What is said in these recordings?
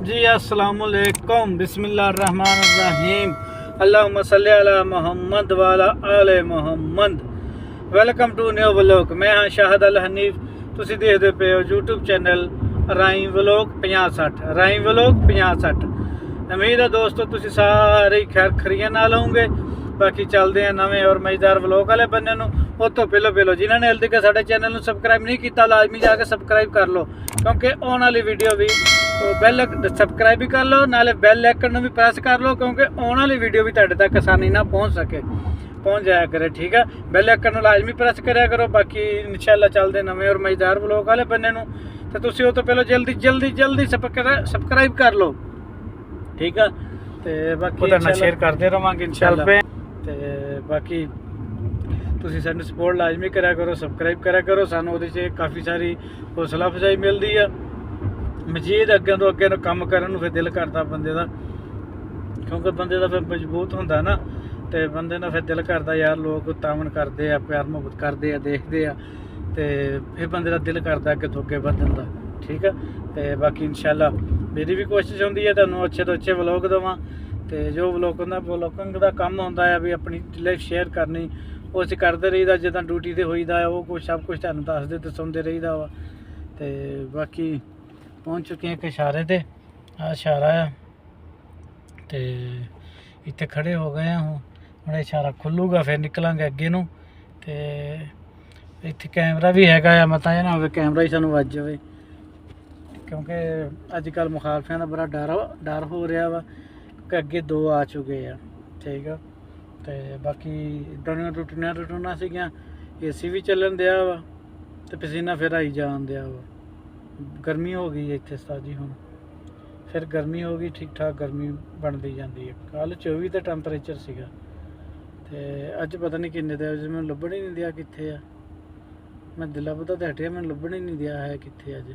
जी अस्सलामुअलैकुम बिस्मिल्लाहिर्रहमानिर्रहीम अल्लाहुम्मा सल्ली अला मुहम्मद व अला आले Muhammad. Welcome to new vlog. मैं हाँ शाहद अल हनीफ। तुसी देखते पे हो यूट्यूब चैनल राई व्लॉग 50-60 राई व्लॉग 50-60। उम्मीद है दोस्तों तुसी सारे खैर खरीਆਂ नाल होंगे। बाकी चलते हैं नवे और मज़ेदार व्लॉग वाले बन्ने नूं। उस तो पहलो जिन्होंने हाले तक साडे चैनल नूं सबसक्राइब नहीं किया लाजमी जाके सबसक्राइब कर लो, क्योंकि आने वाली वीडियो भी बैल सबसक्राइब भी कर लो, नाले बैल आइकन भी प्रेस कर लो, क्योंकि आने वाली वीडियो भी तुहाडे तक आसानी ना पहुँच जाया करे। ठीक है, बैल आइकन लाजमी प्रेस कराया करो। बाकी इंशाल्लाह चलते नवे और मज़ेदार व्लॉग वाले बन्ने नूं, तो तुसीं उस तो पहलो जल्दी जल्दी जल्दी सबसक्राइब कर लो। ठीक है, तो बाकी शेयर करते रहांगे इंशाल्लाह। तो बाकी तुसीं सानूं सपोर्ट लाजमी करा करो, सबसक्राइब करा करो। सानूं उहदे च काफ़ी सारी हौसला अफजाई मिलती है। मजीद अगे तो अगे काम करन फिर दिल करता बंदे का, क्योंकि बंदे का फिर मजबूत होंदा ना, तो बंदे का फिर दिल करता यार लोग तावन करते हैं, प्यार मुहब्बत करते हैं, देखते हैं, तो फिर बंदे का दिल करता अगे तो अगे बढ़न का। ठीक है, तो बाकी इंशाल्लाह मेरी भी कोशिश होंदी है तुहानूं अच्छे तो अच्छे व्लॉग देवां। तो जो व्लॉगिंग का काम होंदा है भी अपनी लाइफ शेयर करनी, वो असीं करते रहीदा। जिद्दां ड्यूटी ते होईदा है वो कुछ सब कुछ तुहानूं दसदे ते सुनते रहीदा वा। तो बाकी पहुँच चुके हैं एक इशारे ते, आ इशारा आ, तो इत्थे खड़े हो गए हैं। हुण इशारा खुलूगा फिर निकलांगे अगे नूं। ते इत्थे कैमरा भी हैगा आ, मता ना होवे कैमरा ही सानूं वज जावे, क्योंकि अजकल मुखालफियां दा बड़ा डर हो रहा वा, कि अगे दो आ चुके हैं। ठीक है, तो बाकी इदां टुटना सीगियां, AC भी चलन दिया वा, तो पसीना फिर आई जान दिया वा। गर्मी हो गई है इत्थे साजी, हुण फिर गर्मी हो गई, ठीक ठाक गर्मी बनती जाती है। कल 24 का टैंपरेचर सीगा, तो अज पता नहीं किन्ने ते अज मैं लभण ही नहीं दिया कित्थे आ। मैं दिला पता तो हटिया, मैं लभण ही नहीं दिया है कित्थे अज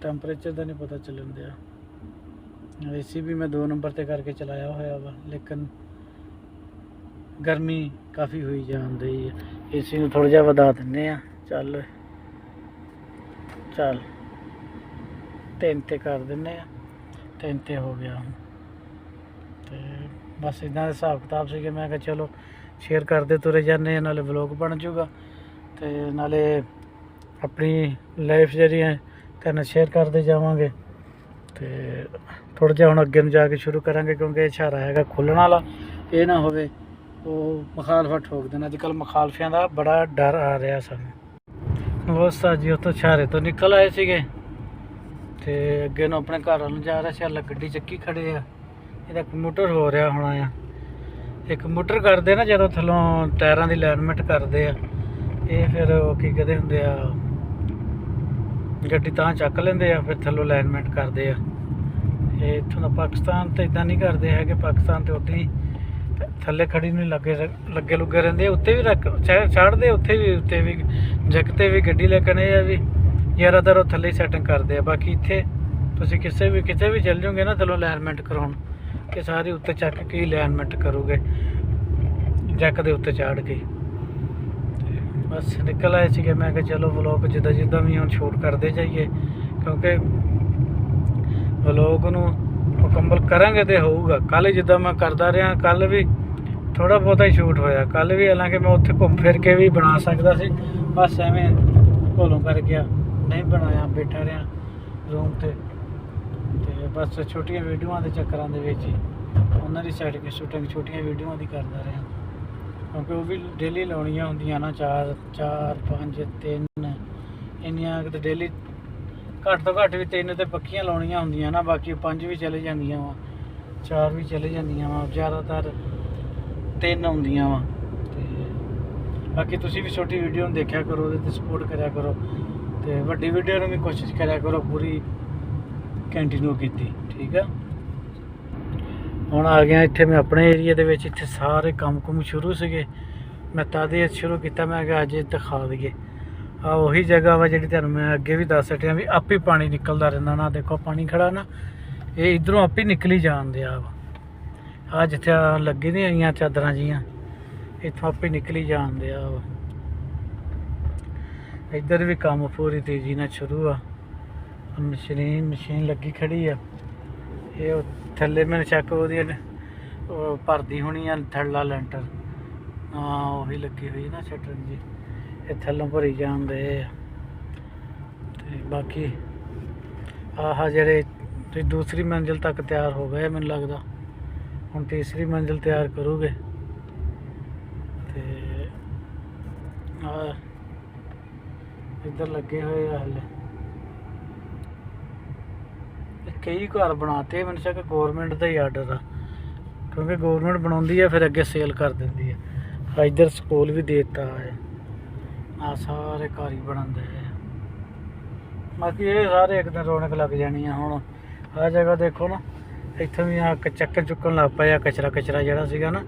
टैंपरेचर का नहीं पता चलन दिया। AC भी मैं 2 नंबर ते करके चलाया होया वा, लेकिन गर्मी काफ़ी हुई जान दी है। AC नूं थोड़ा जिहा वधा दिंदे आ, चल 3 ते कर दिंदे आ, 3 ते हो गया। तो बस इदा हिसाब किताब से मैं कहा चलो शेयर करते तुरे जाने, नाले व्लॉग बन जूगा, तो नाले अपनी लाइफ जी तेन शेयर करते जावांगे। तो थोड़ा जिहा हुण अगे नूं जाके शुरू करांगे, क्योंकि इशारा हैगा खुलण वाला, ये ना होवे वो मुखालफा ठोक देना। अजकल मुखालफियां का बड़ा डर आ रहा सानूं। वो जी उतो इशारे तो निकल आए थे, तो अगे नूं अपने घर वाल जा रहा, शाला गड्डी चक्की खड़े आ, इहदा कंप्यूटर हो रहा होना आ। एक कंप्यूटर करते ना जो थलों टायरां की अलाइनमेंट करते हैं, ये फिर की कहते होंगे आ, गड्डी तां चक लेंदे आ, फिर थलों अलाइनमेंट करते हैं। ये इत्थों दा पाकिस्तान तो इदा नहीं करते है कि पाकिस्तान तो उदा ही थले खड़ी नहीं लगे लुगे रहंदे, उत्ते भी रख चढ़ते, उत्ते भी जगते भी गड्डी, लेकिन यह भी ज़्यादातर वो थले सैटिंग करते हैं। बाकी इत्थे तुसीं किते भी चल जाओगे ना थलों अलाइनमेंट कराउण, कि सारी उत्ते चक के अलाइनमेंट करोगे जैक दे उत्ते चढ़ के। बस निकल आए थे, मैं कहा चलो व्लॉग जिद्दां भी हुण शूट करते जाइए, क्योंकि व्लॉग नूं मुकम्मल करांगे तो होऊगा। कल जिद्दां मैं करता रहा, कल भी थोड़ा बहुता ही शूट होया, कल भी, हालांकि मैं उत्थे घूम फिर के भी बना सकता सी, बस एवें घोलों कर गया, नहीं बनाया, बैठा रहा रूम ते। बस छोटिया वीडियो के चक्करां दे विच ही उन्हां दी साइड की शूटिंग छोटिया वीडियो की करता रहा, क्योंकि वो भी डेली लाउणियां हुंदियां ना, 4 5 3 इन्नियां तो डेली घट तो घट भी 3 तो पक्कियां लाउणियां हुंदियां ना, बाकी 5 भी चले जांदियां वा, 4 भी चले जांदियां वा, ज़्यादातर 3 आउंदियां वा। बाकी तुसीं भी छोटी वीडियो देखा करो, तो सपोर्ट करा करो, तो वड्डी वीडियो में भी कोशिश करा करो पूरी कंटिन्यू की। ठीक है, हुण आ गया इत्थे मैं अपने एरिए दे विच, इत्थे सारे काम कुम शुरू सीगे, मैं तद ही शुरू किया, मैं अज दिखा दईए। आ उही जगह वा जिहड़ी तुहानूं मैं अगे भी दस हटिया भी आप ही पानी निकलता रहिंदा ना, देखो पानी खड़ा ना, ये इधरों आप ही निकली जान दिया वा। आ जिथे लगी दी आईयां चादरां जियां, इत्थों आप ही निकली जान दिया वा। इधर भी काम पूरी तेजी नाल शुरू आ। ਮਸ਼ੀਨ ਲੱਗੀ ਖੜੀ ਆ। ਇਹ ਉਹ ਥੱਲੇ ਮੈਨੂੰ ਸ਼ੱਕ ਉਹਦੀ ਉਹ ਭਰਦੀ ਹੋਣੀ ਆ ਥੱਲਾ ਲੈਂਟਰ। ਹਾਂ ਉਹੀ ਲੱਗੀ ਹੋਈ ਨਾ ਸ਼ਟਰ ਜੀ, ਇਹ ਥੱਲੋਂ ਭਰੀ ਜਾਂਦੇ ਆ। ਤੇ ਬਾਕੀ ਆਹ ਜਿਹੜੇ ਤੇ ਦੂਸਰੀ ਮੰਜ਼ਿਲ ਤੱਕ ਤਿਆਰ ਹੋ ਗਏ ਮੈਨੂੰ ਲੱਗਦਾ, ਹੁਣ ਤੀਸਰੀ ਮੰਜ਼ਿਲ ਤਿਆਰ ਕਰੂਗੇ। ਤੇ ਆ ਇੱਧਰ ਲੱਗੇ ਹੋਏ ਆ ਹਲੇ ਕਈ ਘਰ ਬਣਾਤੇ। ਮੈਨੂੰ ਸ਼ੱਕ ਗੌਰਮੈਂਟ ਦਾ ਹੀ ਆਰਡਰ ਆ, ਕਿਉਂਕਿ ਗੌਰਮੈਂਟ ਬਣਾਉਂਦੀ ਆ ਫਿਰ ਅੱਗੇ ਸੇਲ ਕਰ ਦਿੰਦੀ ਆ। ਇੱਧਰ ਸਕੂਲ ਵੀ ਦੇ ਦਿੱਤਾ ਹੈ। ਆ ਸਾਰੇ ਘਰ ਹੀ ਬਣਾਉਂਦੇ ਆ। ਬਾਕੀ ਇਹ ਸਾਰੇ ਇੱਕ ਦਿਨ ਰੌਣਕ ਲੱਗ ਜਾਣੀ ਆ। ਹੁਣ ਆਹ ਜਗ੍ਹਾ ਦੇਖੋ ਨਾ, ਇੱਥੋਂ ਵੀ ਆ ਚੱਕਰ ਚੁੱਕਣ ਲੱਗ ਪਏ ਆ। ਕਚਰਾ ਜਿਹੜਾ ਸੀਗਾ ਨਾ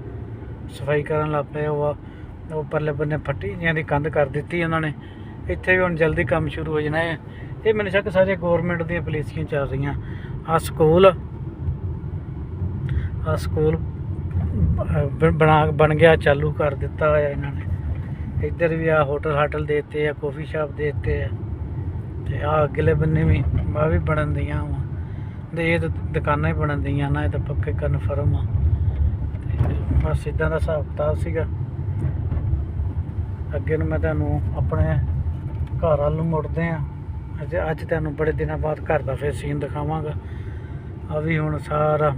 ਸਫਾਈ ਕਰਨ ਲੱਗ ਪਏ। ਉਹ ਪਰਲੇ ਬੰਨੇ ਫੱਟੀ ਜਿਹਾਂ ਦੀ ਕੰਧ ਕਰ ਦਿੱਤੀ ਉਹਨਾਂ ਨੇ। ਇੱਥੇ ਵੀ ਹੁਣ ਜਲਦੀ ਕੰਮ ਸ਼ੁਰੂ ਹੋ ਜਾਣਾ ਹੈ। ਇਹ ਮੈਨੂੰ ਸ਼ੱਕ ਸਾਰੇ ਗੌਰਮੈਂਟ ਦੀਆਂ ਪਾਲਿਸੀਆਂ ਚੱਲ ਰਹੀਆਂ। ਆਹ ਸਕੂਲ ਬਣ ਗਿਆ, ਚਾਲੂ ਕਰ ਦਿੱਤਾ ਹੋਇਆ ਇਹਨਾਂ ਨੇ। ਇੱਧਰ ਵੀ ਆ ਹੋਟਲ ਦੇ ਦਿੱਤੇ ਆ, ਕਾਫੀ ਸ਼ਾਪ ਦੇ ਦਿੱਤੇ ਆ। ਤੇ ਆ ਅਗਲੇ ਬੰਨੇ ਵੀ ਆ ਵੀ ਬਣਨ ਦੀਆਂ ਵਾ। ਤੇ ਇਹ ਤਾਂ ਦੁਕਾਨਾਂ ਹੀ ਬਣਨ ਦੀਆਂ ਨਾ, ਇਹ ਤਾਂ ਪੱਕੇ ਕਨਫਰਮ ਆ। ਤੇ ਬਸ ਇੱਦਾਂ ਦਾ ਹਿਸਾਬ ਕਿਤਾਬ ਸੀਗਾ। ਅੱਗੇ ਨੂੰ ਮੈਂ ਤੁਹਾਨੂੰ ਆਪਣੇ ਘਰ ਵੱਲ ਨੂੰ ਮੁੜਦੇ ਆ। ਅੱਜ ਤੁਹਾਨੂੰ ਬੜੇ ਦਿਨਾਂ ਬਾਅਦ ਘਰ ਦਾ ਫਿਰ ਸੀਨ ਦਿਖਾਵਾਂਗਾ। ਆ ਵੀ ਹੁਣ ਸਾਰਾ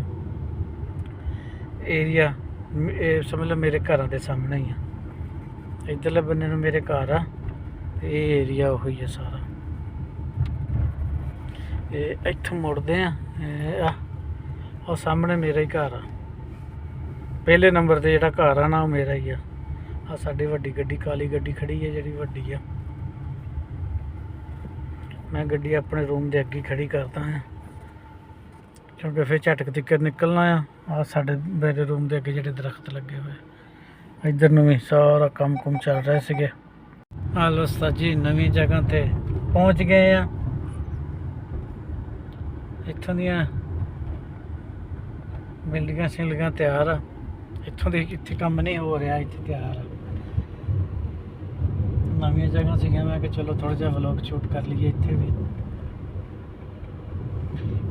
ਏਰੀਆ ਇਹ ਸਮਝ ਲਓ ਮੇਰੇ ਘਰਾਂ ਦੇ ਸਾਹਮਣੇ ਹੀ ਆ। ਇੱਧਰਲੇ ਬੰਨੇ ਨੂੰ ਮੇਰੇ ਘਰ ਆ ਤੇ ਇਹ ਏਰੀਆ ਉਹੀ ਆ ਸਾਰਾ। ਇਹ ਇੱਥੋਂ ਮੁੜਦੇ ਆ, ਉਹ ਸਾਹਮਣੇ ਮੇਰਾ ਹੀ ਘਰ ਆ। ਪਹਿਲੇ ਨੰਬਰ ਤੇ ਜਿਹੜਾ ਘਰ ਆ ਨਾ ਉਹ ਮੇਰਾ ਹੀ ਆ। ਆ ਸਾਡੀ ਵੱਡੀ ਗੱਡੀ, ਕਾਲੀ ਗੱਡੀ ਖੜੀ ਹੈ ਜਿਹੜੀ ਵੱਡੀ ਆ। ਮੈਂ ਗੱਡੀ ਆਪਣੇ ਰੂਮ ਦੇ ਅੱਗੇ ਖੜੀ ਕਰਦਾ ਹਾਂ, ਕਿਉਂਕਿ ਫਿਰ ਝਟਕ ਤਿੱਕਰ ਨਿਕਲਣਾ ਆ। ਆ ਸਾਡੇ ਮੇਰੇ ਰੂਮ ਦੇ ਅੱਗੇ ਜਿਹੜੇ ਦਰਖਤ ਲੱਗੇ ਹੋਏ, ਇੱਧਰ ਨੂੰ ਵੀ ਸਾਰਾ ਕੰਮ ਚੱਲ ਰਹੇ ਸੀਗੇ। ਆ ਲੋ ਜੀ ਨਵੀਂ ਜਗ੍ਹਾ ਤੇ ਪਹੁੰਚ ਗਏ ਆ। ਇੱਥੋਂ ਦੀਆਂ ਬਿਲਡਿੰਗਾਂ ਤਿਆਰ ਆ। ਇੱਥੇ ਕੰਮ ਨਹੀਂ ਹੋ ਰਿਹਾ, ਇੱਥੇ ਤਿਆਰ ਆ। ਨਵੀਆਂ ਜਗ੍ਹਾ ਸੀਗੀਆਂ, ਮੈਂ ਕਿ ਚਲੋ ਥੋੜ੍ਹਾ ਜਿਹਾ ਵਲੌਗ ਸ਼ੂਟ ਕਰ ਲਈਏ ਇੱਥੇ ਵੀ।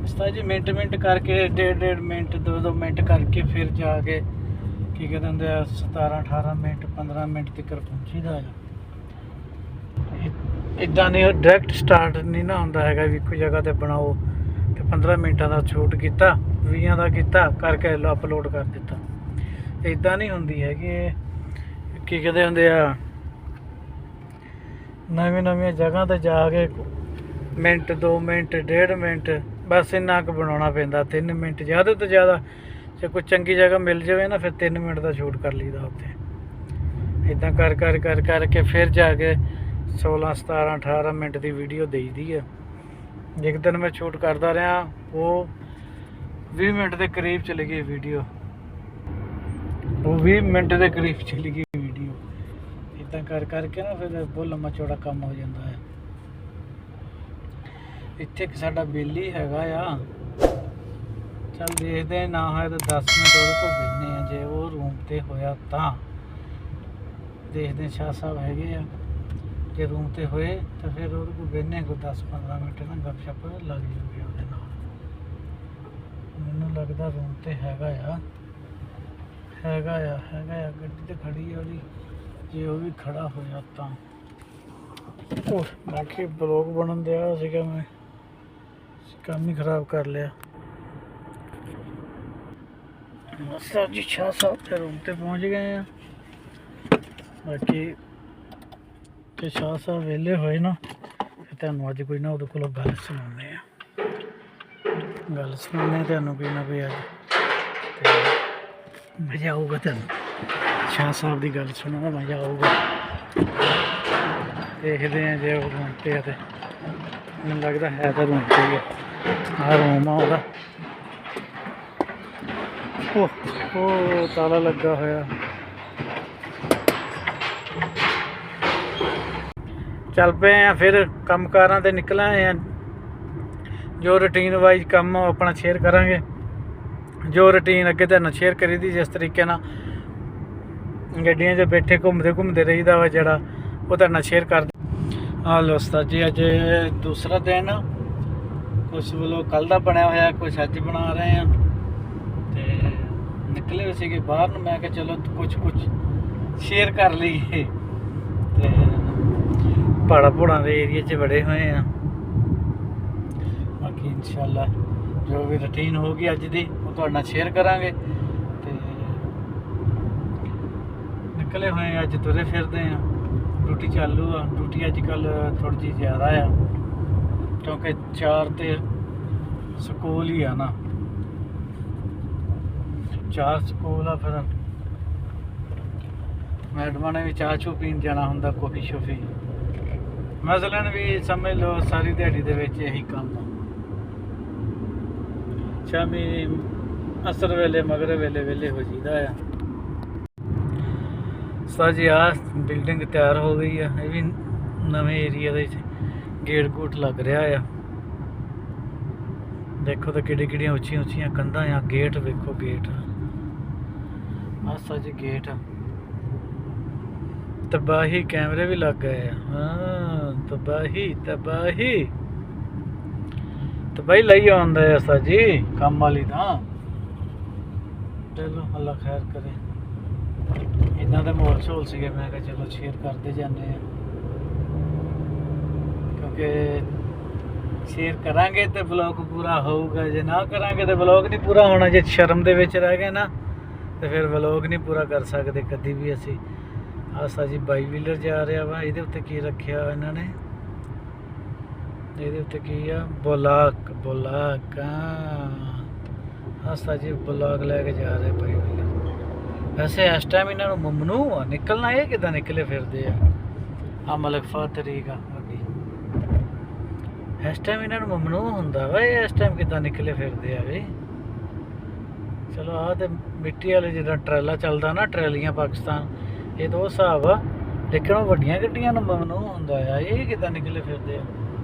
ਇਸ ਤਰ੍ਹਾਂ ਜੀ ਮਿੰਟ ਕਰਕੇ, ਡੇਢ ਮਿੰਟ 2 ਮਿੰਟ ਕਰਕੇ ਫਿਰ ਜਾ ਕੇ ਕੀ ਕਹਿੰਦੇ ਹੁੰਦੇ ਆ 17 18 ਮਿੰਟ 15 ਮਿੰਟ ਤੱਕ ਪਹੁੰਚੀਦਾ ਹੈ। ਇੱਦਾਂ ਨਹੀਂ ਡਾਇਰੈਕਟ ਸਟਾਰਟ ਨਹੀਂ ਨਾ ਹੁੰਦਾ ਹੈਗਾ ਵੀ ਇੱਕੋ ਜਗ੍ਹਾ ਤੇ ਬਣਾਓ ਤੇ 15 ਮਿੰਟਾਂ ਦਾ ਸ਼ੂਟ ਕੀਤਾ, 20 ਦਾ ਕੀਤਾ ਕਰਕੇ ਅਪਲੋਡ ਕਰ ਦਿੱਤਾ। ਇੱਦਾਂ ਨਹੀਂ ਹੁੰਦੀ ਹੈਗੀ। ਕੀ ਕਹਿੰਦੇ ਹੁੰਦੇ ਆ ਨਵੀਆਂ ਜਗ੍ਹਾ ਤੇ ਜਾ ਕੇ ਮਿੰਟ 2 ਮਿੰਟ 1.5 ਮਿੰਟ ਬਸ ਇੰਨਾ ਕੁ ਬਣਾਉਣਾ ਪੈਂਦਾ। 3 ਮਿੰਟ ਜ਼ਿਆਦਾ ਤੋਂ ਜ਼ਿਆਦਾ ਜੇ ਕੋਈ ਚੰਗੀ ਜਗ੍ਹਾ ਮਿਲ ਜਾਵੇ ਨਾ ਫਿਰ 3 ਮਿੰਟ ਦਾ ਸ਼ੂਟ ਕਰ ਲਈਦਾ ਉੱਥੇ। ਇੱਦਾਂ ਕਰਕੇ ਫਿਰ ਜਾ ਕੇ 16 17 18 ਮਿੰਟ ਦੀ ਵੀਡੀਓ ਦੇਈਦੀ ਆ। ਇੱਕ ਦਿਨ ਮੈਂ ਸ਼ੂਟ ਕਰਦਾ ਰਿਹਾ, ਉਹ 20 ਮਿੰਟ ਦੇ ਕਰੀਬ ਚਲੀ ਗਈ ਵੀਡੀਓ। ਉਹ 20 ਮਿੰਟ ਦੇ ਕਰੀਬ ਚਲੀ ਗਈ ਵੀਡੀਓ। ਇੱਦਾਂ ਕਰਕੇ ਨਾ ਫਿਰ ਬਹੁਤ ਲੰਮਾ ਚੌੜਾ ਕੰਮ ਹੋ ਜਾਂਦਾ ਹੈ। ਇੱਥੇ ਇੱਕ ਸਾਡਾ ਬੇਲੀ ਹੈਗਾ ਆ, ਚੱਲ ਦੇਖਦੇ ਨਾ ਹੋਇਆ ਤਾਂ 10 ਮਿੰਟ ਉਹਦੇ ਕੋਲ ਬੈਠਨੇ ਆ। ਜੇ ਉਹ ਰੂਮ ਤੇ ਹੋਇਆ ਤਾਂ ਦੇਖਦੇ ਸ਼ਾਹ ਸਾਹਿਬ ਹੈਗੇ ਆ। ਜੇ ਰੂਮ ਤੇ ਹੋਏ ਤਾਂ ਫਿਰ ਉਹਦੇ ਕੋਲ ਬੈਠਨੇ ਕੋਈ 10-15 ਮਿੰਟ ਨਾ ਗੱਪਸ਼ਪ ਲੱਗ ਜੂਗੀ ਉਹਦੇ ਨਾਲ। ਮੈਨੂੰ ਲੱਗਦਾ ਰੂਮ ਤੇ ਹੈਗਾ ਆ ਗੱਡੀ ਤੇ ਖੜੀ ਆ ਉਹਦੀ। ਜੇ ਉਹ ਵੀ ਖੜਾ ਹੋਇਆ ਤਾਂ ਬਾਕੀ ਬਲੌਗ ਬਣਨ ਦਿਆ ਸੀਗਾ, ਮੈਂ ਕੰਮ ਹੀ ਖਰਾਬ ਕਰ ਲਿਆ। ਸਰ ਜੀ ਸ਼ਾਹ ਸਾਹਿਬ ਦੇ ਰੂਮ ਤੇ ਪਹੁੰਚ ਗਏ ਆ। ਬਾਕੀ ਕਿ ਸ਼ਾਹ ਸਾਹਿਬ ਵਿਹਲੇ ਹੋਏ ਨਾ ਤੁਹਾਨੂੰ ਅੱਜ ਕੋਈ ਨਾ ਉਹਦੇ ਕੋਲੋਂ ਗੱਲ ਸੁਣਾਉਂਦੇ ਆ। ਤੁਹਾਨੂੰ ਕੋਈ ਨਾ ਕੋਈ ਅੱਜ ਤੇ ਮਜ਼ਾ ਆਊਗਾ। ਤੁਹਾਨੂੰ ਸ਼ਾਹ ਸਾਹਿਬ ਦੀ ਗੱਲ ਸੁਣਨ ਦਾ ਮਜ਼ਾ ਆਊਗਾ। ਦੇਖਦੇ ਆ ਜੇ ਉਹ ਰੂਮ ਤੇ ਆ ਤੇ ਮੈਨੂੰ ਲੱਗਦਾ ਹੈ ਤਾਂ ਰੂਮ ਤੇ ਹੀ ਆ। ਆਹ ਰੂਮ ਆ ਉਹਦਾ। ਉਹ ਤਾਲਾ ਲੱਗਾ ਹੋਇਆ। ਚੱਲ ਪਏ ਆ ਫਿਰ ਕੰਮਕਾਰਾਂ ਤੇ ਨਿਕਲ ਆਏ ਆ। ਜੋ ਰੂਟੀਨ ਵਾਈਜ਼ ਕੰਮ ਆਪਣਾ ਸ਼ੇਅਰ ਕਰਾਂਗੇ। ਜੋ ਰੂਟੀਨ ਅੱਗੇ ਤੁਹਾਨੂੰ ਸ਼ੇਅਰ ਕਰੀ ਦੀ, ਜਿਸ ਤਰੀਕੇ ਨਾਲ ਗੱਡੀਆਂ 'ਚ ਬੈਠੇ ਘੁੰਮਦੇ ਰਹੀਦਾ ਵਾ, ਜਿਹੜਾ ਉਹ ਤੁਹਾਡੇ ਨਾਲ ਸ਼ੇਅਰ ਕਰ। ਹਾਂ ਲੋ ਉਸਤਾਦ ਜੀ ਅੱਜ ਦੂਸਰਾ ਦਿਨ ਕੁਛ ਵਲੋਗ ਕੱਲ ਦਾ ਬਣਿਆ ਹੋਇਆ, ਕੁਛ ਅੱਜ ਬਣਾ ਰਹੇ ਆ। ਤੇ ਨਿਕਲੇ ਹੋਏ ਸੀਗੇ ਬਾਹਰ ਨੂੰ, ਮੈਂ ਕਿਹਾ ਚਲੋ ਕੁਛ ਸ਼ੇਅਰ ਕਰ ਲਈਏ। ਤੇ ਪਹਾੜਾਂ ਦੇ ਏਰੀਏ 'ਚ ਬੜੇ ਹੋਏ ਆ। ਬਾਕੀ ਇਨਸ਼ਾਅੱਲਾ ਜੋ ਵੀ ਰੂਟੀਨ ਹੋਊਗੀ ਅੱਜ ਦੀ ਉਹ ਤੁਹਾਡੇ ਨਾਲ ਸ਼ੇਅਰ ਕਰਾਂਗੇ। ਤੇ ਨਿਕਲੇ ਹੋਏ ਅੱਜ, ਤੁਰੇ ਫਿਰਦੇ ਆ। ਡਿਊਟੀ ਚਾਲੂ ਆ। ਡਿਊਟੀ ਅੱਜ ਕੱਲ੍ਹ ਥੋੜ੍ਹੀ ਜਿਹੀ ਜ਼ਿਆਦਾ ਆ, ਕਿਉਂਕਿ 4 ਤੇ ਸਕੂਲ ਹੀ ਆ ਨਾ, 4 ਸਕੂਲ ਆ। ਫਿਰ ਮੈਡਮਾਂ ਨੇ ਵੀ ਚਾਹ ਚੂ ਪੀਣ ਜਾਣਾ ਹੁੰਦਾ, ਕੌਫੀ ਸ਼ੋਫੀ। ਮਸਲਨ ਵੀ ਸਮਝ ਲਓ ਸਾਰੀ ਦਿਹਾੜੀ ਦੇ ਵਿੱਚ ਇਹੀ ਕੰਮ ਆ। ਸ਼ਾਮੀ ਅਸਰ ਵੇਲੇ ਮਗਰਿਬ ਵੇਲੇ ਹੋ ਜੀਦਾ ਆ। ਸਾਜੀ ਆ ਬਿਲਡਿੰਗ ਤਿਆਰ ਹੋ ਗਈ ਆ। ਇਹ ਵੀ ਨਵੇਂ ਏਰੀਆ ਦੇ ਗੇਟ ਗੂਟ ਲੱਗ ਰਿਹਾ ਆ। ਦੇਖੋ ਤਾਂ ਕਿਹੜੀਆਂ ਉੱਚੀਆਂ ਕੰਧਾਂ ਆ। ਗੇਟ ਵੇਖੋ, ਗੇਟ ਆ ਸਾਜੀ ਗੇਟ। ਤਬਾਹੀ ਕੈਮਰੇ ਵੀ ਲੱਗ ਗਏ ਆ। ਹਾਂ, ਤਬਾਹੀ ਲਈ ਆਉਂਦਾ ਹੈ ਸਾਜੀ ਕੰਮ ਵਾਲੀ ਤਾਂ। ਚਲੋ ਅੱਲਾ ਖੈਰ ਕਰੇ। ਇਦਾਂ ਦੇ ਮਾਹੌਲ ਸ਼ੋਲ ਸੀਗੇ, ਮੈਂ ਕਿਹਾ ਚਲੋ ਸ਼ੇਅਰ ਕਰਦੇ ਜਾਂਦੇ ਆ, ਕਿਉਂਕਿ ਸ਼ੇਅਰ ਕਰਾਂਗੇ ਤੇ ਵਲੌਗ ਪੂਰਾ ਹੋਊਗਾ। ਜੇ ਨਾ ਕਰਾਂਗੇ ਤੇ ਵਲੌਗ ਨਹੀਂ ਪੂਰਾ ਹੋਣਾ। ਜੇ ਸ਼ਰਮ ਦੇ ਵਿੱਚ ਰਹਿ ਗਏ ਨਾ ਤੇ ਫਿਰ ਵਲੌਗ ਨਹੀਂ ਪੂਰਾ ਕਰ ਸਕਦੇ ਕਦੀ ਵੀ ਅਸੀਂ। ਆਸਾ ਜੀ 22 ਵੀਲਰ ਜਾ ਰਿਹਾ ਵਾ। ਇਹਦੇ ਉੱਤੇ ਕੀ ਰੱਖਿਆ ਇਹਨਾਂ ਨੇ? ਇਹਦੇ ਉੱਤੇ ਕੀ ਆ? ਬਲਾਕ ਆਸਾ ਜੀ ਬਲਾਕ ਲੈ ਕੇ ਜਾ ਰਹੇ 22 ਵੀਲਰ। ਵੈਸੇ ਇਸ ਟਾਈਮ ਇਹਨਾਂ ਨੂੰ ਮਮਨੂ ਆ ਨਿਕਲਣਾ। ਇਹ ਕਿੱਦਾਂ ਨਿਕਲੇ ਫਿਰਦੇ ਆ ਮਲਕ ਤਰੀਕ ਆ ਅੱਗੇ। ਇਸ ਟਾਈਮ ਇਹਨਾਂ ਨੂੰ ਮਮਨੂ ਹੁੰਦਾ ਵਾ। ਇਹ ਇਸ ਟਾਈਮ ਕਿੱਦਾਂ ਨਿਕਲੇ ਫਿਰਦੇ ਆ ਵੀ। ਚਲੋ ਆਹ ਤੇ ਮਿੱਟੀ ਵਾਲੇ ਜਿੱਦਾਂ ਟਰੈਲਾ ਚੱਲਦਾ ਨਾ, ਟਰੈਲੀਆਂ ਪਾਕਿਸਤਾਨ, ਇਹ ਦੋ ਹਿਸਾਬ ਆ। ਲੇਕਿਨ ਉਹ ਵੱਡੀਆਂ ਗੱਡੀਆਂ ਨੂੰ ਮਮਨੂ ਹੁੰਦਾ ਆ। ਇਹ ਕਿੱਦਾਂ ਨਿਕਲੇ ਫਿਰਦੇ ਆ?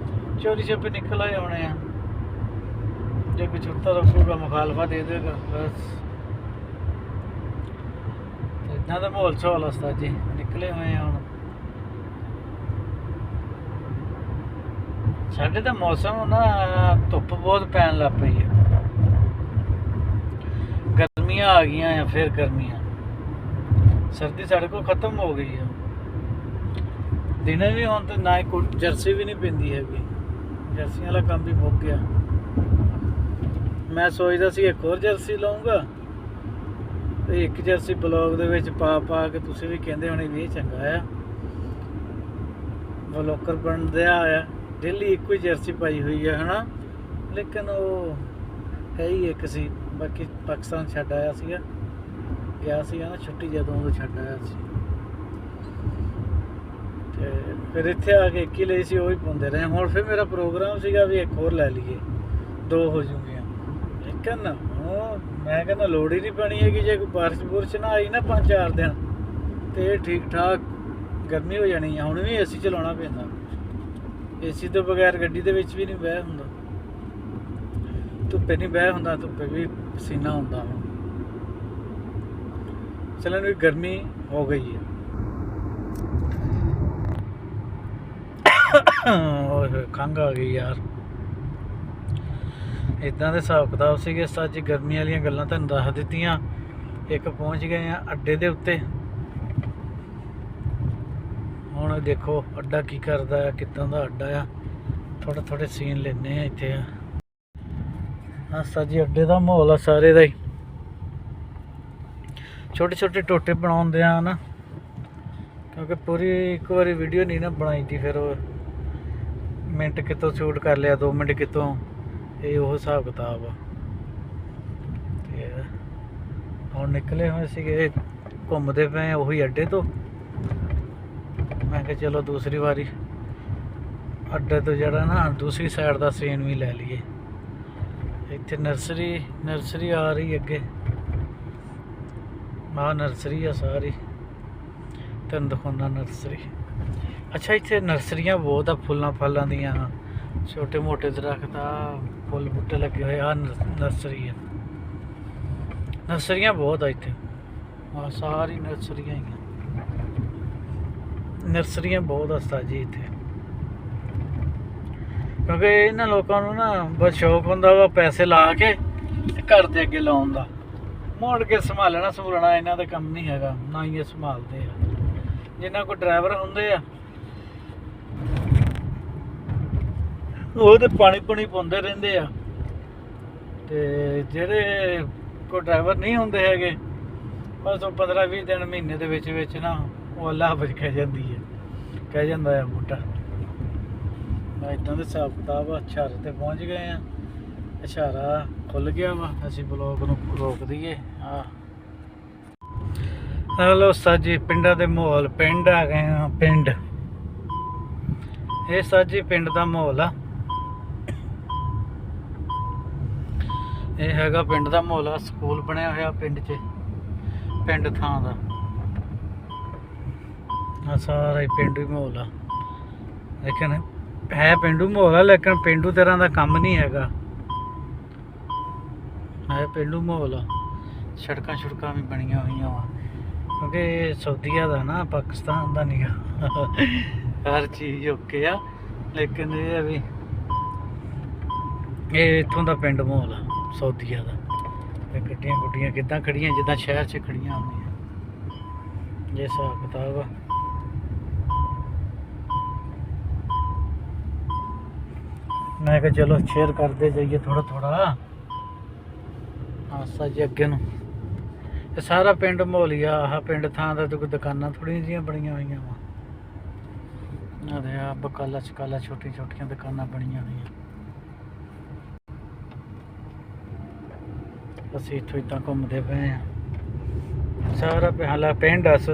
ਚੋਰੀ ਛੱਪੇ ਨਿਕਲ ਆਏ ਹੋਣੇ ਆ। ਜੇ ਕੋਈ ਛੁੱਟਾ ਰੱਖੂਗਾ ਮੁਖਾਲਫਾ ਦੇ ਦੇਗਾ ਬਸ। ਇੱਦਾਂ ਦਾ ਮਾਹੌਲ ਸ਼ੋਲ ਉਸਤਾ ਜੀ। ਨਿਕਲੇ ਹੋਏ ਆ ਹੁਣ। ਸਾਡੇ ਤਾਂ ਮੌਸਮ ਨਾ ਧੁੱਪ ਬਹੁਤ ਪੈਣ ਲੱਗ ਪਈ ਹੈ। ਗਰਮੀਆਂ ਆ ਗਈਆਂ ਆ, ਫਿਰ ਗਰਮੀਆਂ। ਸਰਦੀ ਸਾਡੇ ਕੋਲ ਖਤਮ ਹੋ ਗਈ ਆ। ਦਿਨੇ ਵੀ ਹੁਣ ਤੇ ਨਾ ਹੀ ਜਰਸੀ ਵੀ ਨਹੀਂ ਪੈਂਦੀ ਹੈਗੀ। ਜਰਸੀਆਂ ਵਾਲਾ ਕੰਮ ਵੀ ਮੁੱਕ ਗਿਆ। ਮੈਂ ਸੋਚਦਾ ਸੀ ਇੱਕ ਹੋਰ ਜਰਸੀ ਲਊਂਗਾ ਤੇ ਇੱਕ ਜਰਸੀ ਬਲੌਗ ਦੇ ਵਿੱਚ ਪਾ ਕੇ ਤੁਸੀਂ ਵੀ ਕਹਿੰਦੇ ਹੋਣੇ ਵੀ ਇਹ ਚੰਗਾ ਆ, ਵਲੋਕਰ ਬਣਦਿਆ ਆ। ਡੇਲੀ ਇੱਕੋ ਹੀ ਜਰਸੀ ਪਾਈ ਹੋਈ ਹੈ ਹਨਾ। ਲੇਕਿਨ ਉਹ ਹੈ ਹੀ ਇੱਕ ਸੀ। ਬਾਕੀ ਪਾਕਿਸਤਾਨ ਛੱਡ ਆਇਆ ਸੀਗਾ, ਗਿਆ ਸੀਗਾ ਨਾ ਛੁੱਟੀ ਜਦੋਂ, ਉਦੋਂ ਛੱਡ ਆਇਆ ਸੀ। ਤੇ ਫਿਰ ਇੱਥੇ ਆ ਕੇ ਇੱਕ ਹੀ ਲਈ ਸੀ, ਉਹ ਹੀ ਪਾਉਂਦੇ ਰਹੇ। ਹੁਣ ਫਿਰ ਮੇਰਾ ਪ੍ਰੋਗਰਾਮ ਸੀਗਾ ਵੀ ਇੱਕ ਹੋਰ ਲੈ ਲਈਏ, 2 ਹੋ ਜੂਗੀਆਂ। ਲੇਕਿਨ ਮੈਂ ਕਹਿੰਦਾ ਲੋੜ ਹੀ ਨਹੀਂ ਪੈਣੀ ਹੈਗੀ। ਜੇ ਕੋਈ ਬਾਰਿਸ਼ ਨਾ ਆਈ ਨਾ 5-4 ਦਿਨ ਤੇ ਇਹ ਠੀਕ ਠਾਕ ਗਰਮੀ ਹੋ ਜਾਣੀ ਆ। ਹੁਣ ਵੀ ਏਸੀ ਚਲਾਉਣਾ ਪੈਂਦਾ। ਏਸੀ ਤੋਂ ਬਗੈਰ ਗੱਡੀ ਦੇ ਵਿੱਚ ਵੀ ਨਹੀਂ ਬਹਿ ਹੁੰਦਾ, ਧੁੱਪੇ ਨਹੀਂ ਬਹਿ ਹੁੰਦਾ, ਧੁੱਪੇ ਵੀ ਪਸੀਨਾ ਹੁੰਦਾ। ਹੁਣ ਚਲਣ ਵੀ ਗਰਮੀ ਹੋ ਗਈ ਹੈ। ਓਏ ਖੰਘ ਆ ਗਈ ਯਾਰ। ਇੱਦਾਂ ਦੇ ਹਿਸਾਬ ਕਿਤਾਬ ਸੀਗੇ। ਸੱਚ ਗਰਮੀ ਵਾਲੀਆਂ ਗੱਲਾਂ ਤੁਹਾਨੂੰ ਦੱਸ ਦਿੱਤੀਆਂ। ਇੱਕ ਪਹੁੰਚ ਗਏ ਆ ਅੱਡੇ ਦੇ ਉੱਤੇ। ਹੁਣ ਦੇਖੋ ਅੱਡਾ ਕੀ ਕਰਦਾ ਆ, ਕਿੱਦਾਂ ਦਾ ਅੱਡਾ ਆ। ਥੋੜੇ ਸੀਨ ਲੈਂਦੇ ਆ ਇੱਥੇ। ਹਾਂ ਜੀ ਅੱਡੇ ਦਾ ਮਾਹੌਲ ਆ ਸਾਰੇ ਦਾ ਹੀ। ਛੋਟੇ ਟੋਟੇ ਬਣਾਉਂਦੇ ਆ ਨਾ, ਕਿਉਂਕਿ ਪੂਰੀ ਇੱਕ ਵਾਰੀ ਵੀਡੀਓ ਨਹੀਂ ਨਾ ਬਣਾਈ ਦੀ। ਫਿਰ ਉਹ ਮਿੰਟ ਕਿਤੋਂ ਸ਼ੂਟ ਕਰ ਲਿਆ, 2 ਮਿੰਟ ਕਿਤੋਂ, ਇਹ ਉਹ ਹਿਸਾਬ ਕਿਤਾਬ ਆ। ਤੇ ਹੁਣ ਨਿਕਲੇ ਹੋਏ ਸੀਗੇ, ਘੁੰਮਦੇ ਪਏ ਉਹੀ ਅੱਡੇ ਤੋਂ। ਮੈਂ ਕਿਹਾ ਚਲੋ ਦੂਸਰੀ ਵਾਰੀ ਅੱਡੇ ਤੋਂ ਜਿਹੜਾ ਨਾ ਦੂਸਰੀ ਸਾਈਡ ਦਾ ਸੀਨ ਵੀ ਲੈ ਲਈਏ। ਇੱਥੇ ਨਰਸਰੀ ਆ ਰਹੀ ਅੱਗੇ। ਆਹ ਨਰਸਰੀ ਆ ਸਾਰੀ, ਤੈਨੂੰ ਦਿਖਾਉਣਾ ਨਰਸਰੀ। ਅੱਛਾ ਇੱਥੇ ਨਰਸਰੀਆਂ ਬਹੁਤ ਆ ਫੁੱਲਾਂ ਫਲਾਂ ਦੀਆਂ, ਛੋਟੇ ਮੋਟੇ ਦਰਖਤ ਆ, ਫੁੱਲ ਬੂਟੇ ਲੱਗੇ ਹੋਏ ਆ। ਨਰਸਰੀ ਆ, ਨਰਸਰੀਆਂ ਬਹੁਤ ਆ ਇੱਥੇ। ਆਹ ਸਾਰੀ ਨਰਸਰੀਆਂ ਹੀ ਆ। ਨਰਸਰੀਆਂ ਬਹੁਤ ਆ ਜੀ ਇੱਥੇ। ਕਿਉਂਕਿ ਇਹਨਾਂ ਲੋਕਾਂ ਨੂੰ ਨਾ ਬਹੁਤ ਸ਼ੌਕ ਹੁੰਦਾ ਵਾ ਪੈਸੇ ਲਾ ਕੇ ਤੇ ਘਰ ਦੇ ਅੱਗੇ ਲਾਉਣ ਦਾ, ਮੋੜ ਕੇ ਸੰਭਾਲਣਾ ਸੰਭੂਲਣਾ ਇਹਨਾਂ ਦਾ ਕੰਮ ਨਹੀਂ ਹੈਗਾ, ਨਾ ਹੀ ਇਹ ਸੰਭਾਲਦੇ ਆ। ਜਿਨ੍ਹਾਂ ਕੋਲ ਡਰਾਈਵਰ ਹੁੰਦੇ ਆ ਉਹ ਤੇ ਪਾਣੀ ਪੁਣੀ ਪਾਉਂਦੇ ਰਹਿੰਦੇ ਆ, ਤੇ ਜਿਹੜੇ ਕੋਈ ਡਰਾਈਵਰ ਨਹੀਂ ਹੁੰਦੇ ਹੈਗੇ ਬਸ ਉਹ 15-20 ਦਿਨ ਮਹੀਨੇ ਦੇ ਵਿੱਚ ਨਾ ਉਹ ਅੱਲਾਹ ਬਚ ਕਹਿ ਜਾਂਦੀ ਹੈ, ਕਹਿ ਜਾਂਦਾ ਆ ਬੂਟਾ। ਇੱਦਾਂ ਦੇ ਹਿਸਾਬ ਕਿਤਾਬ ਆ। ਇਸ਼ਾਰੇ ਤੇ ਪਹੁੰਚ ਗਏ ਆ, ਇਸ਼ਾਰਾ ਖੁੱਲ ਗਿਆ ਵਾ, ਅਸੀਂ ਬਲੌਗ ਨੂੰ ਰੋਕ ਦਈਏ। ਹੈਲੋ ਸਾਜੀ, ਪਿੰਡਾਂ ਦੇ ਮਾਹੌਲ, ਪਿੰਡ ਆ ਗਏ ਆ ਪਿੰਡ। ਇਹ ਸਾਜੀ ਪਿੰਡ ਦਾ ਮਾਹੌਲ ਆ, ਇਹ ਹੈਗਾ ਪਿੰਡ ਦਾ ਮਾਹੌਲ ਆ। ਸਕੂਲ ਬਣਿਆ ਹੋਇਆ ਪਿੰਡ 'ਚ, ਪਿੰਡ ਥਾਂ ਦਾ ਆ ਸਾਰਾ ਹੀ ਪਿੰਡੂ ਹੀ ਮਾਹੌਲ ਆ। ਲੇਕਿਨ ਹੈ ਪਿੰਡੂ ਮਾਹੌਲ ਆ, ਲੇਕਿਨ ਪਿੰਡੂ ਤਰ੍ਹਾਂ ਦਾ ਕੰਮ ਨਹੀਂ ਹੈਗਾ, ਹੈ ਪਿੰਡੂ ਮਾਹੌਲ ਆ। ਸੜਕਾਂ ਛੁੜਕਾਂ ਵੀ ਬਣੀਆਂ ਹੋਈਆਂ ਵਾ, ਕਿਉਂਕਿ ਸਾਊਦੀਆ ਦਾ ਨਾ, ਪਾਕਿਸਤਾਨ ਦਾ ਨਹੀਂ ਗਾ। ਹਰ ਚੀਜ਼ ਓਕੇ ਆ, ਲੇਕਿਨ ਇਹ ਆ ਵੀ ਇਹ ਇੱਥੋਂ ਦਾ ਪਿੰਡ ਮਾਹੌਲ ਆ ਸਾਊਦੀਆ ਦਾ। ਤੇ ਗੱਡੀਆਂ ਗੁੱਡੀਆਂ ਕਿੱਦਾਂ ਖੜੀਆਂ, ਜਿੱਦਾਂ ਸ਼ਹਿਰ 'ਚ ਖੜੀਆਂ ਹੁੰਦੀਆਂ, ਇਹ ਹਿਸਾਬ ਕਿਤਾਬ ਆ। ਮੈਂ ਕਿਹਾ ਚਲੋ ਸ਼ੇਅਰ ਕਰਦੇ ਜਾਈਏ ਥੋੜਾ ਥੋੜਾ ਆਸਾ ਜੀ ਅੱਗੇ ਨੂੰ। ਇਹ ਸਾਰਾ ਪਿੰਡ ਮਾਹੌਲ ਹੀ ਆ। ਆਹ ਪਿੰਡ ਥਾਂ ਦਾ ਤੇ ਕੋਈ ਦੁਕਾਨਾਂ ਥੋੜ੍ਹੀਆਂ ਜਿਹੀਆਂ ਬਣੀਆਂ ਹੋਈਆਂ ਵਾ, ਅਰੇ ਆ ਬਕਾਲਾ ਚਕਾਲਾ ਛੋਟੀਆਂ ਛੋਟੀਆਂ ਦੁਕਾਨਾਂ ਬਣੀਆਂ ਹੋਈਆਂ। ਅਸੀਂ ਇੱਥੋਂ ਇੱਦਾਂ ਘੁੰਮਦੇ ਪਏ ਆ। ਸਾਰਾ ਹਾਲਾ ਪਿੰਡ ਅਸ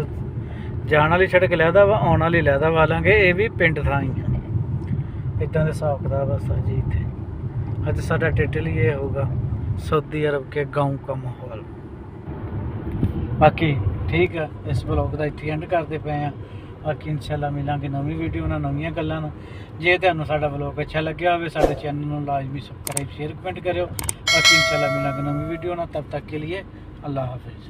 ਜਾਣ ਵਾਲੀ ਸੜਕ ਲੈਦਾ ਵਾ, ਆਉਣ ਵਾਲੀ ਲੈਦਾ ਵਾਲਾਂਗੇ, ਇਹ ਵੀ ਪਿੰਡ ਥਾਂ ਹੀ ਆ। ਇੱਦਾਂ ਦੇ ਹਿਸਾਬ ਕਿਤਾਬ ਆ ਜੀ ਇੱਥੇ। ਅੱਜ ਸਾਡਾ ਟਾਈਟਲ ਹੀ ਇਹ ਹੋਊਗਾ, सऊदी अरब के गाँव का माहौल। बाकी ठीक है, इस ब्लॉग का इत्थे एंड करते पे हैं। बाकी इंशाल्लाह मिलांगे नवी वीडियो नाल नवीं गल्लां नाल। जे तुहानूं साडा ब्लॉग अच्छा लग्या होवे साडे चैनल नूं लाजमी सबसक्राइब शेयर कमेंट करियो। बाकी इंशाल्लाह मिलांगे नवी वीडियो नाल, तब तक के लिए अल्लाह हाफिज़।